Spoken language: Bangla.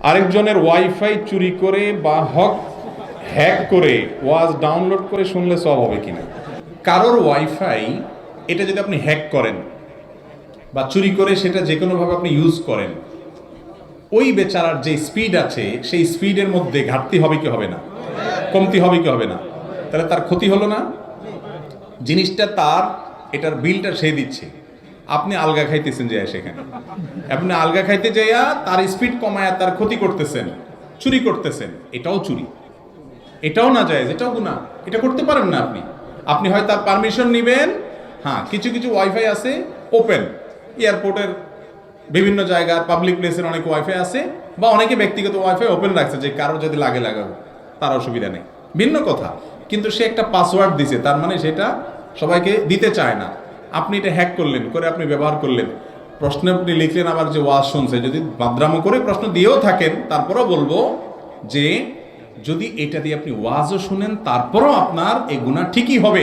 আরেকজনের ওয়াইফাই চুরি করে বা হ্যাক করে ওয়াজ ডাউনলোড করে শুনলে সব হবে কিনা? কারোর ওয়াইফাই এটা যদি আপনি হ্যাক করেন বা চুরি করে সেটা যে কোনোভাবে আপনি ইউজ করেন, ওই বেচারার যে স্পিড আছে সেই স্পিডের মধ্যে ঘাটতি হবে কি হবে না, কমতি হবে কি হবে না? তাহলে তার ক্ষতি হলো না? জিনিসটা তার, এটার বিলটা সে দিচ্ছে, আপনি আলগা খাইতেছেন যে সেখানে, আপনি আলগা খাইতে যাইয়া তার স্পিড কমায়া তার ক্ষতি করতেছেন, চুরি করতেছেন। এটাও চুরি, এটাও না যায়, এটাও গুনাহ। এটা করতে পারেন না আপনি। আপনি হয় তার পারমিশন নেবেন। হ্যাঁ, কিছু কিছু ওয়াইফাই আছে ওপেন, এয়ারপোর্টের বিভিন্ন জায়গার পাবলিক প্লেসের অনেক ওয়াইফাই আছে, বা অনেকে ব্যক্তিগত ওয়াইফাই ওপেন রাখছে যে কারো যদি লাগে লাগাবো, তার অসুবিধা নেই, ভিন্ন কথা। কিন্তু সে একটা পাসওয়ার্ড দিছে, তার মানে সেটা সবাইকে দিতে চায় না। আপনি এটা হ্যাক করলেন, করে আপনি ব্যবহার করলেন, প্রশ্ন আপনি লিখলেন, আবার যে ওয়াজ শুনছে, যদি বাদরামো করে প্রশ্ন দিয়েও থাকেন, তারপরেও বলবো যে যদি এটা দিয়ে আপনি ওয়াজও শুনেন, তারপরও আপনার এই গুনাহ ঠিকই হবে।